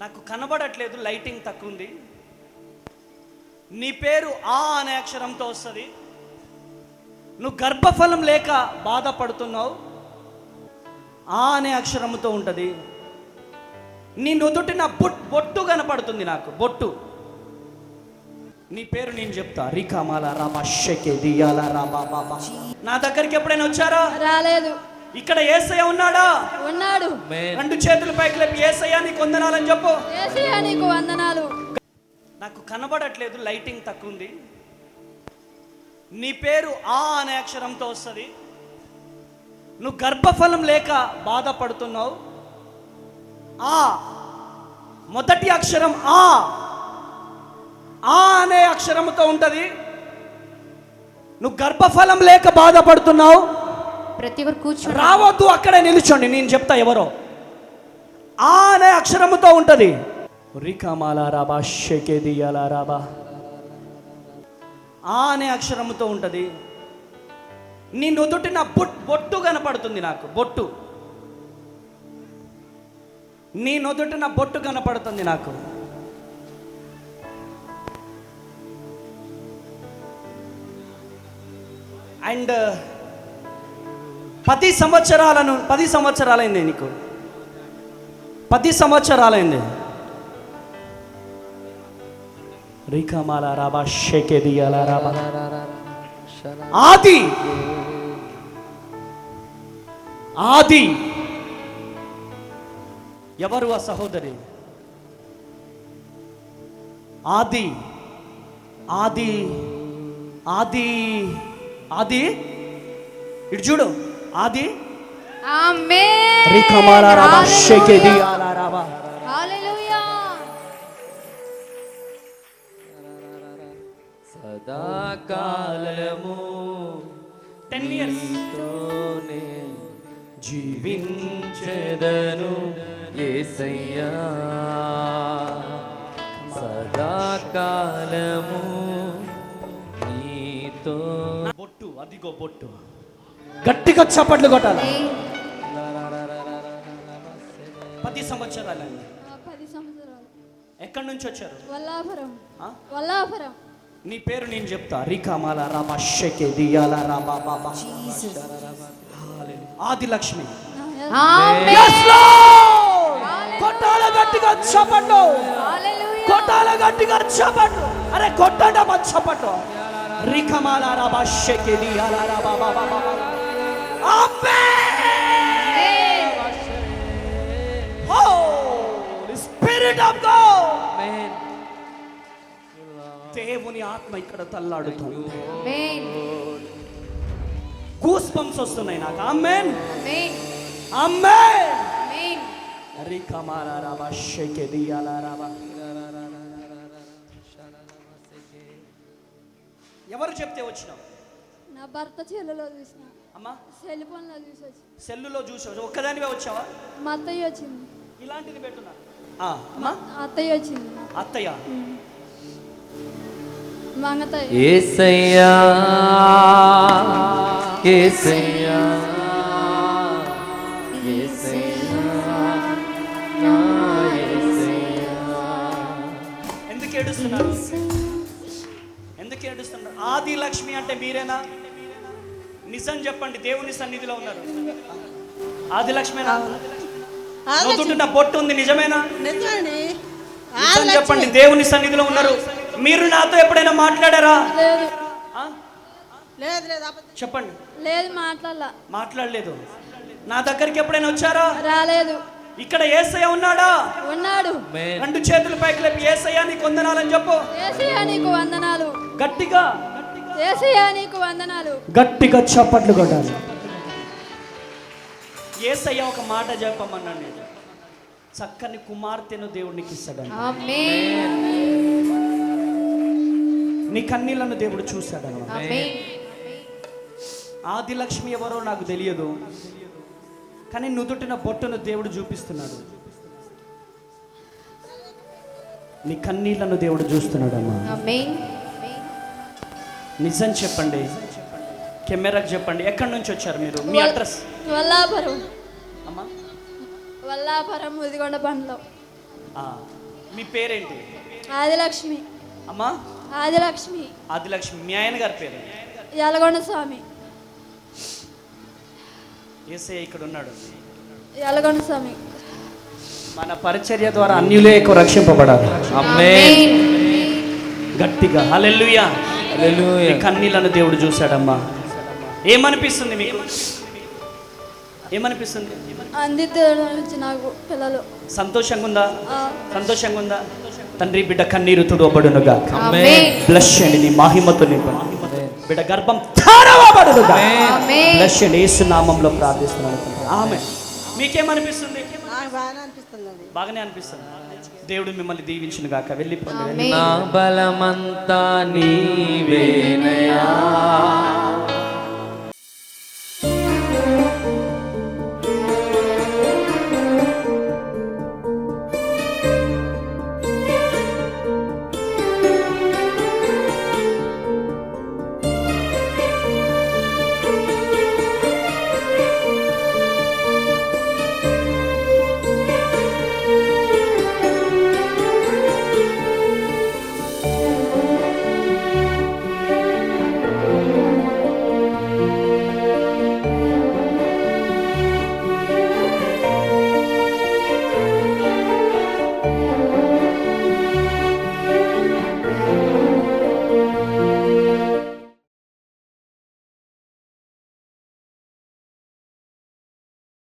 నాకు కనబడట్లేదు, లైటింగ్ తక్కువ ఉంది. నీ పేరు ఆ అనే అక్షరంతో వస్తుంది. నువ్వు గర్భఫలం లేక బాధపడుతున్నావు, ఆ అనే అక్షరంతో ఉంటుంది. నీ నుదుటిన బొట్టు కనపడుతుంది, నాకు బొట్టు. నీ పేరు నేను చెప్తా. రికామాల రాబా షెకే దియాల రాబా బాబా. నా దగ్గరికి ఎప్పుడైనా వచ్చారా? రాలేదు. ఇక్కడ యేసయ్య ఉన్నాడా? ఉన్నాడు. రెండు చేతులు పైకి లేపి యేసయ్య నీకు వందనాలని చెప్పు. యేసయ్య నీకు వందనాలు. నాకు కనబడట్లేదు, లైటింగ్ తక్కువ ఉంది. నీ పేరు ఆ అనే అక్షరంతో వస్తుంది. నువ్వు గర్భఫలం లేక బాధపడుతున్నావు, ఆ మొదటి అక్షరం ఆ అనే అక్షరంతో ఉంటుంది. నువ్వు గర్భఫలం లేక బాధపడుతున్నావు. ప్రతి ఒక్కరు కూర్చో, రావద్దు, అక్కడే నిలుచోండి, నేను చెప్తా ఎవరో. ఆ అనే అక్షరముతో ఉంటుంది. రికామాల రాబా షెకే దియాల రాబా. ఆ అనే అక్షరముతో ఉంటుంది. నీ నుదుటిన బొట్టు కనపడుతుంది, నాకు బొట్టు. నీ నుదుటిన బొట్టు కనపడుతుంది నాకు. అండ్ 10 సంవత్సరాలైంది నీకు. 10 సంవత్సరాలైంది. రికామాల రాబా షెకే దియాల రాబా. ఆది ఎవరు ఆ సహోదరి? ఆది ఆది ఆది ఆది ఇటు చూడు. ఆది. ఆమేన్. రికామాల రాబా షెకే దియాల రాబా. హల్లెలూయా. సదాకాలము 10 years తోనే జీవించెదను యేసయ్యా. సదాకాలము నీతో. బొట్టు, అదిగో బొట్టు. గట్టిగా చప్పట్లు కొట్టాలి. 10 సంవత్సరాలండి. 10 సంవత్సరాలు. ఎక్కడి నుంచి వచ్చారు? వల్లాపురం. ఆ? వల్లాపురం. నీ పేరు నేను చెప్తా. రికామాల రాబా షెకే దియాల రాబా బాబా. ఆది లక్ష్మి. ఆమేన్. Yes, Lord! కొట్టాల గట్టిగా చప్పట్లు. హల్లెలూయా. కొట్టాల గట్టిగా చప్పట్లు. అరే కొట్టండి అమ్మ చప్పట్లు. రికామాల రాబా షెకే దియాల రాబా బాబా బాబా. ఆమేన్. Holy Spirit of God. ఆమేన్. దేవుని ఆత్మ ఇక్కడ తల్లాడుతుంది. ఆమేన్. గూస్ బంప్స్ వస్తున్నాయి నాకు. ఆమేన్ ఆమేన్. ఆమేన్. ఆమేన్. రికామాల రాబా షెకే దియాల రాబా. ఎవరు చెప్తే వచ్చినావు? నా భర్త చెల్లులో చూసిన. అమ్మా సెల్ ఫోన్లో చూసి వచ్చి. సెల్లులో చూసావు? ఒక్కదానివే వచ్చావా? మా అత్తయ్య వచ్చింది. ఇలాంటిది పెట్టున్నా. అమ్మా అత్తయ్య వచ్చింది. అత్తయ్య. మా అత్తయ్య. యేసయ్యా యేసయ్యా యేసయ్యా నా యేసయ్యా. ఎందుకు ఏడుస్తున్నారు? ఎందుకు ఏడుస్తున్నారు? ఆది లక్ష్మి అంటే మీరేనా? నిజం చెప్పండి, దేవుని సన్నిధిలో ఉన్నారు. ఆది లక్ష్మేనా? నొదుటిన బొట్టు ఉంది, నిజమేనా? నిజం చెప్పండి, దేవుని సన్నిధిలో ఉన్నారు. మీరు నాతో ఎప్పుడైనా మాట్లాడారా? లేదు. ఆ? చెప్పండి. లేదు, మాట్లాడలేదు. నా దగ్గరికి ఎప్పుడైనా వచ్చారా? రాలేదు. ఇక్కడ యేసయ్య ఉన్నాడా? ఉన్నాడు. రెండు చేతులు పైకి లేపి యేసయ్య నీకు వందనాలని చెప్పు. యేసయ్య నీకు వందనాలు. గట్టిగా. యేసయ్య నీకు వందనాలు. గట్టిగా చప్పట్లు కొట్టాలి. యేసయ్య ఒక మాట చెప్పమన్నాడు, నేను చక్కని కుమార్తెను దేవుడికి ఇస్తాడని. ఆమేన్. నీ కన్నీళ్లను దేవుడు చూశాడని. ఆమేన్. ఆది లక్ష్మి ఎవరో నాకు తెలియదు, కానీ నుదుటిన బొట్టును దేవుడు చూపిస్తున్నాడు. నీ కన్నీళ్లను దేవుడు చూస్తున్నాడమ్మా. ఆమేన్. నిజం చెప్పండి, కెమెరాకి చెప్పండి, ఎక్కడి నుంచి వచ్చారు మీరు? మీ అడ్రస్? వల్లాపురం. అమ్మా వల్లాపురం ముదిగొండ బండ్లో. ఆ, మీ పేరేంటి ఆదిలక్ష్మి. అమ్మా? ఆదిలక్ష్మి. ఆదిలక్ష్మి. మీ ఆయన గారి పేరు? యలగొండ స్వామి. యేసయ్య ఇక్కడ ఉన్నాడు. యలగొండ స్వామి. మన పరిచర్య ద్వారా అన్యులే ఎక్కువ రక్షింపబడాలి. ఆమేన్. గట్టిగా హల్లెలూయా. హల్లెలూయా. మీ కన్నీళ్లను దేవుడు చూశాడమ్మా. ఏమనిపిస్తుంది మీకు? ఏమనిపిస్తుంది? అందిద్దాడు నుంచి నాకు పిల్లలు. సంతోషంగా ఉందా? ఆ, సంతోషంగా ఉందా? తండ్రి బిడ్డ కన్నీరు తుడవబడునుగా. ఆమేన్. బ్లెస్ చేయండి, నీ మహిమతో నింపండి. బిడ్డ గర్భం ధారవబడునుగా. బ్లెస్ చేయండి, యేసు నామములో ప్రార్థిస్తున్నాను. ఆమె మీకేమనిపిస్తుంది? బాగానే అనిపిస్తుంది. దేవుడు మిమ్మల్ని దీవించును గాక. వెళ్ళిపోండి. నా బలమంతా నీవేనయా.